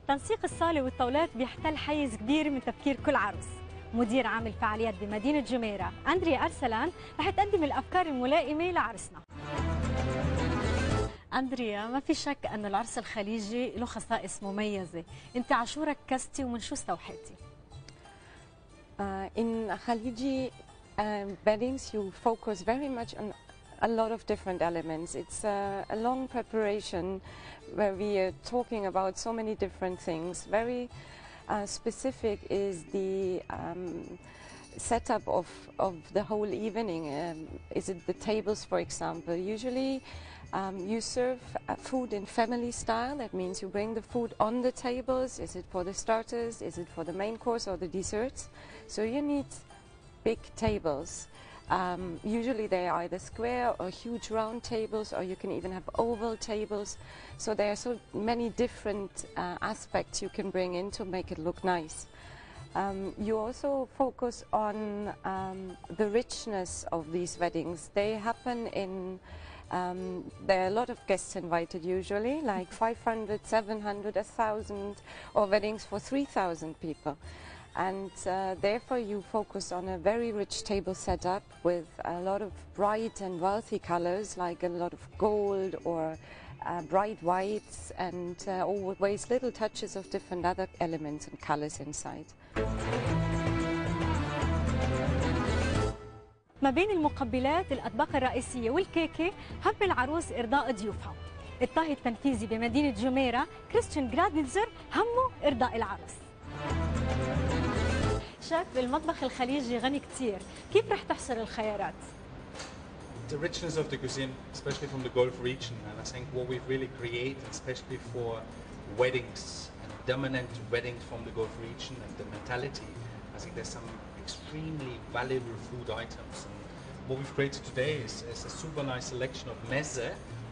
تنسيق الصالة والطاولات بيحتل حيز كبير من تفكير كل عروس. مدير عام الفعاليات بمدينة جميرة أندريا أرسلان رح تقدم الأفكار الملائمة لعرسنا. أندريا، ما في شك أن العرس الخليجي له خصائص مميزة، أنت عشو ركزتي ومن شو استوحيتي؟ In Khaliji weddings, you focus very much on a lot of different elements. It's a long preparation where we are talking about so many different things. Very specific is the setup of the whole evening. Is it the tables, for example? Usually you serve food in family style. That means you bring the food on the tables. Is it for the starters? Is it for the main course or the desserts? So you need big tables. Usually they are either square or huge round tables, or you can even have oval tables. So there are so many different aspects you can bring in to make it look nice. You also focus on the richness of these weddings. They happen in, there are a lot of guests invited usually, like 500, 700, 1,000, or weddings for 3,000 people. And therefore you focus on a very rich table setup with a lot of bright and wealthy colors, like a lot of gold or bright whites, and always little touches of different other elements and colors inside. ما بين المقبلات، الأطباق الرئيسية والكيكة، هم العروس إرضاء ضيوفها. الطاهي التنفيذي بمدينة جميرة كريستيان جرادنزر همه إرضاء العروس. شاف المطبخ الخليجي غني كتير، كيف رح تحصر الخيارات؟ The richness of the cuisine, especially from the Gulf region, and I think what we've really created, especially for weddings and dominant weddings from the Gulf region and the mentality, I think there's some extremely valuable food items. And what we've created today is a super nice selection of meze,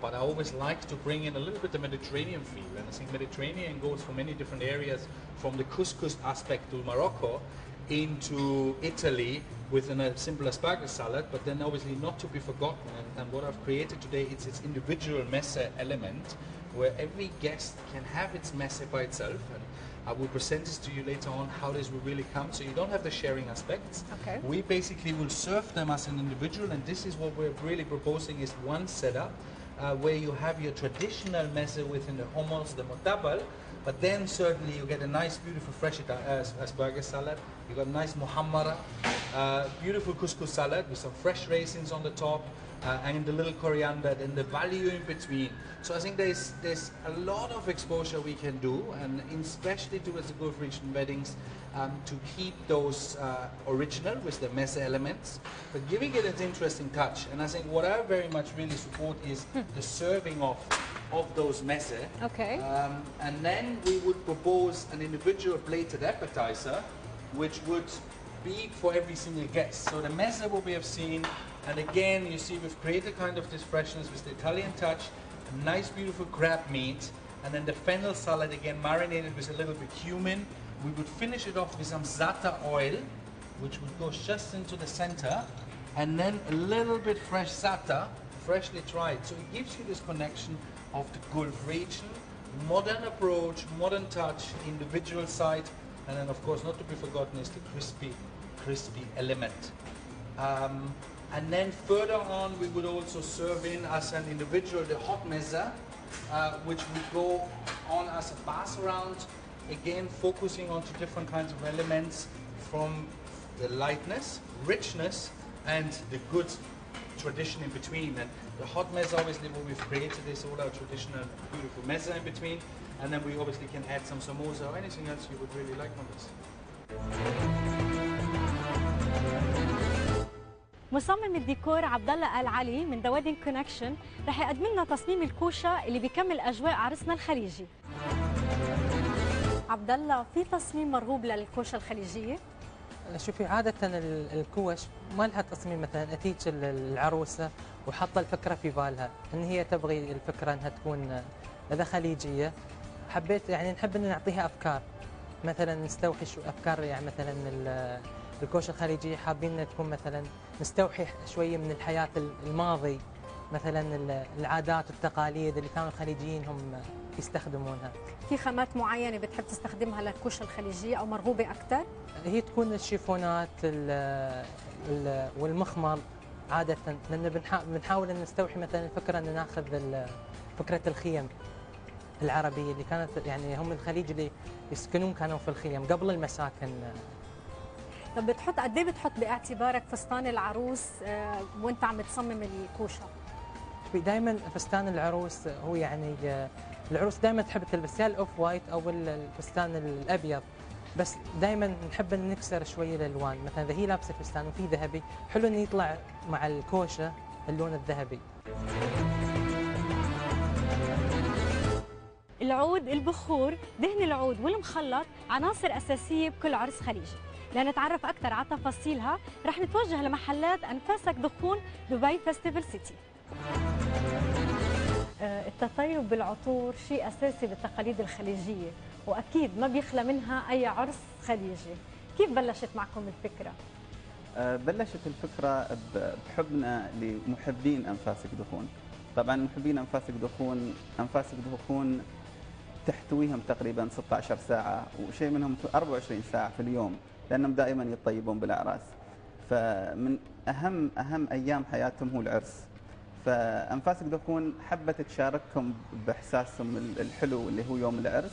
but I always like to bring in a little bit the Mediterranean feel, and I think Mediterranean goes for many different areas, from the couscous aspect to Morocco into Italy with a simple asparagus salad, but then obviously not to be forgotten, and what I've created today is its individual messe element, where every guest can have its messe by itself, and I will present this to you later on how this will really come, so you don't have the sharing aspects. Okay. We basically will serve them as an individual, and this is what we're really proposing is one setup, where you have your traditional messe within the hummus, the mutabal, but then certainly you get a nice, beautiful fresh asparagus salad. You got a nice muhammara, beautiful couscous salad with some fresh raisins on the top, and the little coriander, and the value in between. So I think there's a lot of exposure we can do, and especially towards the Gulf region weddings, to keep those original with the messe elements, but giving it an interesting touch. And I think what I very much really support is the serving of those messe. Okay. And then we would propose an individual plated appetizer, which would be for every single guest. So the messe what we have seen, and again you see we've created kind of this freshness with the Italian touch, a nice beautiful crab meat, and then the fennel salad again marinated with a little bit cumin. We would finish it off with some za'atar oil, which would go just into the center, and then a little bit fresh za'atar, freshly dried. So it gives you this connection of the Gulf region, modern approach, modern touch, individual side, and then of course not to be forgotten is the crispy element. And then further on we would also serve in as an individual the hot mezza, which would go on as a pass around, again focusing on different kinds of elements, from the lightness, richness, and the good tradition in between. And the hot mezza, obviously what we've created is all our traditional beautiful mezza in between, and then we obviously can add some samosa or anything else you would really like on this. مصمم الديكور عبد الله آل علي من ذا ويدنج كونكشن رح يقدم لنا تصميم الكوشه اللي بيكمل اجواء عرسنا الخليجي. عبد الله، في تصميم مرغوب للكوشه الخليجيه؟ شوفي، عادة الكوش ما لها تصميم، مثلا اتيك العروسة وحاطة الفكرة في بالها ان هي تبغي الفكرة انها تكون اذا خليجية. حبيت يعني نحب ان نعطيها افكار، مثلا نستوحي افكار، يعني مثلا الكوشه الخليجية حابين تكون مثلا نستوحي شوية من الحياة الماضي، مثلا العادات والتقاليد اللي كانوا الخليجيين هم يستخدمونها. في خامات معينه بتحب تستخدمها للكوشه الخليجيه او مرغوبه اكثر؟ هي تكون الشيفونات والمخمل عاده، لان بنحاول ان نستوحي مثلا الفكره ان ناخذ فكره الخيم العربيه اللي كانت يعني هم الخليج اللي يسكنون كانوا في الخيم قبل المساكن. طب بتحط قد ايه بتحط باعتبارك فستان العروس وانت عم تصمم الكوشه؟ دائما فستان العروس هو يعني العروس دائما تحب تلبس يا الاوف وايت او الفستان الابيض، بس دائما نحب ان نكسر شويه الالوان، مثلا اذا هي لابسه فستان وفي ذهبي حلو انه يطلع مع الكوشه اللون الذهبي. العود، البخور، دهن العود والمخلط عناصر اساسيه بكل عرس خليجي. لنتعرف اكثر على تفاصيلها رح نتوجه لمحلات انفاسك دخون دبي فيستيفال سيتي. التطيب بالعطور شيء اساسي بالتقاليد الخليجيه، واكيد ما بيخلى منها اي عرس خليجي. كيف بلشت معكم الفكره؟ بلشت الفكره بحبنا لمحبين انفاسك دخون. طبعا محبين انفاسك دخون تحتويهم تقريبا 16 ساعه، وشيء منهم 24 ساعه في اليوم، لانهم دائما يطيبون بالاعراس. فمن اهم ايام حياتهم هو العرس. فانفاسك دخون حبت تشارككم باحساسهم الحلو اللي هو يوم العرس،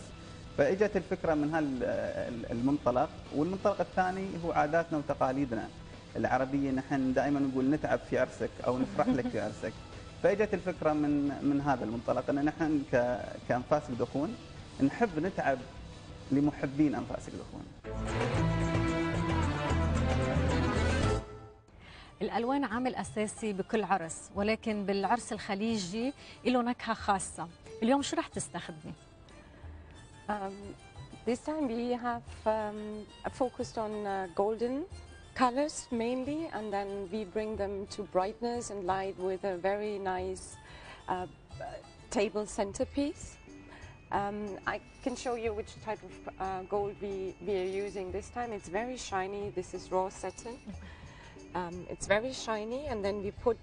فاجت الفكره من هالمنطلق. والمنطلق الثاني هو عاداتنا وتقاليدنا العربيه، نحن دائما نقول نتعب في عرسك او نفرح لك في عرسك. فاجت الفكره من هذا المنطلق ان نحن كانفاسك دخون نحب نتعب لمحبين انفاسك دخون. الألوان عامل أساسي بكل عرس، ولكن بالعرس الخليجي له نكهة خاصة. اليوم شو رح تستخدمي؟ This time we have focused on golden colors mainly, and then we bring them to brightness and light with a very nice table centerpiece. I can show you which type of gold we are using this time. It's very shiny. This is raw satin. It's very shiny, and then we put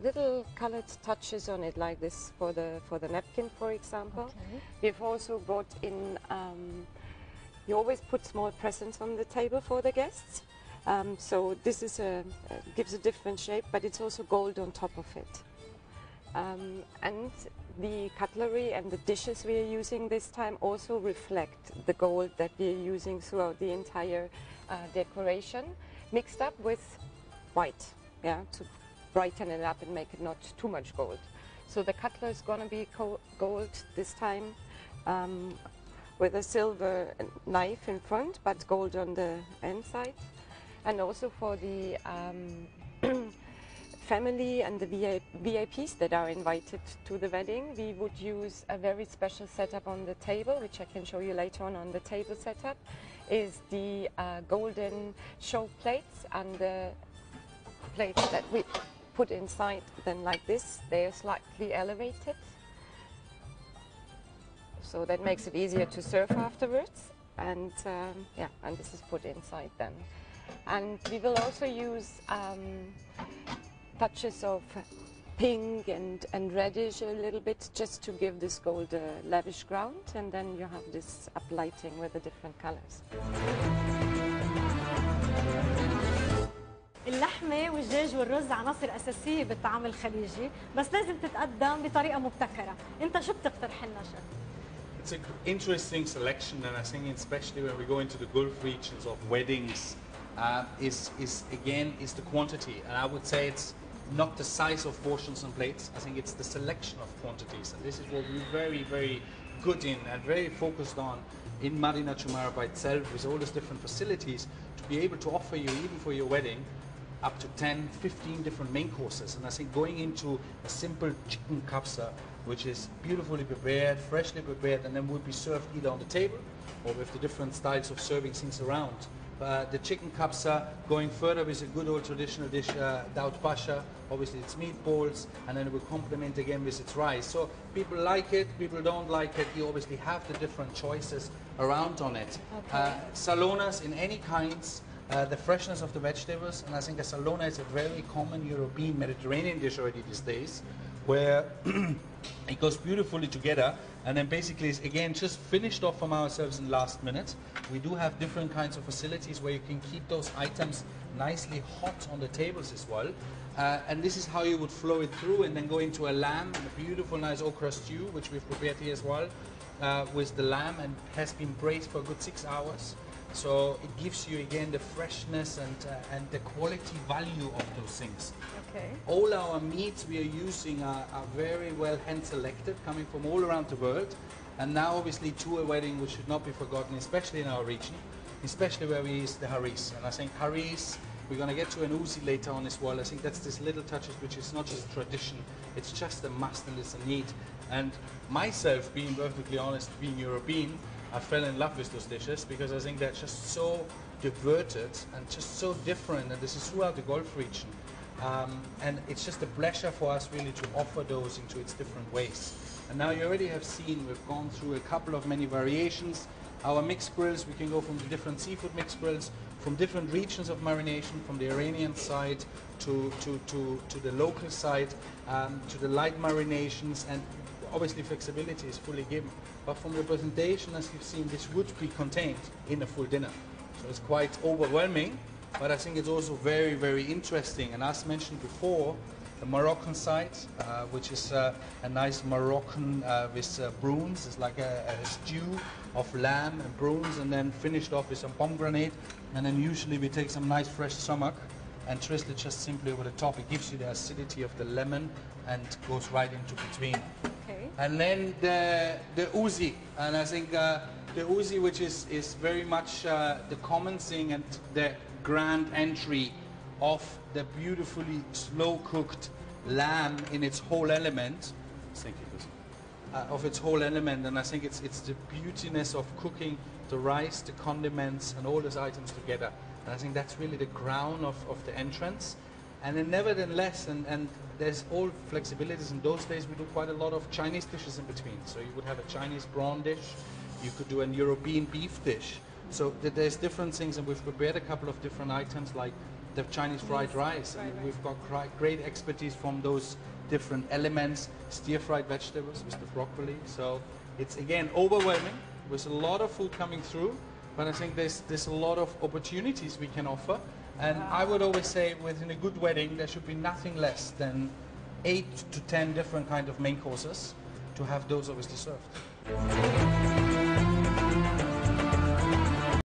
little colored touches on it like this for the napkin, for example. Okay. We've also brought in, you always put small presents on the table for the guests. So this is gives a different shape, but it's also gold on top of it. And the cutlery and the dishes we are using this time also reflect the gold that we are using throughout the entire decoration, mixed up with white, yeah, to brighten it up and make it not too much gold. So the cutlery is going to be gold this time, with a silver knife in front, but gold on the inside. And also for the family and the VIPs that are invited to the wedding, we would use a very special setup on the table, which I can show you later on the table setup, is the golden show plates, and the plates that we put inside them like this, they are slightly elevated. So that makes it easier to serve afterwards. And yeah, and this is put inside them. And we will also use touches of pink and reddish a little bit, just to give this gold a lavish ground, and then you have this uplighting with the different colors. اللحمة والدجاج والرز عناصر أساسية بالطعام الخليجي، بس لازم تتقدم بطريقة مبتكرة. أنت شو بتقترح لنا شيف؟ It's an interesting selection, and I think especially when we go into the Gulf regions of weddings, is the quantity. And I would say it's not the size of portions and plates. I think it's the selection of quantities, and this is what we're very, very good in and very focused on in Madinat Jumeirah by itself, with all these different facilities, to be able to offer you, even for your wedding, up to 10, 15 different main courses. And I think going into a simple chicken kabsa, which is beautifully prepared, freshly prepared, and then will be served either on the table or with the different styles of serving things around. The chicken kabsa, going further with a good old traditional dish, daud pasha, obviously it's meatballs, and then it will complement again with its rice. So people like it, people don't like it. You obviously have the different choices around on it. Okay. Salonas in any kinds, the freshness of the vegetables, and I think a salona is a very common European Mediterranean dish already these days, where it goes beautifully together. And then basically, it's again just finished off from ourselves in the last minute. We do have different kinds of facilities where you can keep those items nicely hot on the tables as well. And this is how you would flow it through and then go into a lamb, a beautiful nice okra stew, which we've prepared here as well, with the lamb, and has been braised for a good 6 hours. So it gives you again the freshness and the quality value of those things. Okay. All our meats we are using are very well hand selected, coming from all around the world. And now obviously to a wedding which should not be forgotten, especially in our region, especially where we use the haris. And I think haris, we're going to get to an uzi later on as well. I think that's this little touches which is not just tradition, it's just a must and it's a need. And myself, being perfectly honest, being European, I fell in love with those dishes because I think they're just so diverted and just so different, and this is throughout the Gulf region. And it's just a pleasure for us really to offer those into its different ways. And now you already have seen, we've gone through a couple of many variations. Our mixed grills, we can go from the different seafood mixed grills, from different regions of marination, from the Iranian side to the local side, to the light marinations, and obviously flexibility is fully given. But from the presentation, as you've seen, this would be contained in a full dinner. So it's quite overwhelming, but I think it's also very, very interesting. And as mentioned before, the Moroccan side, which is a nice Moroccan with prunes. It's like a stew of lamb and prunes, and then finished off with some pomegranate. And then usually we take some nice fresh sumac and twist it just simply over the top. It gives you the acidity of the lemon and goes right into between. Okay. And then the uzi, and I think the uzi, which is very much the common thing and the grand entry of the beautifully slow-cooked lamb in its whole element. Thank you, of its whole element, and I think it's the beautiness of cooking the rice, the condiments, and all those items together. And I think that's really the crown of the entrance. And then nevertheless, and there's all flexibilities. In those days, we do quite a lot of Chinese dishes in between. So you would have a Chinese prawn dish, you could do a European beef dish. So there's different things, and we've prepared a couple of different items like the Chinese fried rice. And we've got great expertise from those different elements, stir-fried vegetables with the broccoli. So it's again overwhelming with a lot of food coming through, but I think there's a lot of opportunities we can offer. And I would always say within a good wedding there should be nothing less than 8 to 10 different kind of main courses to have those obviously served.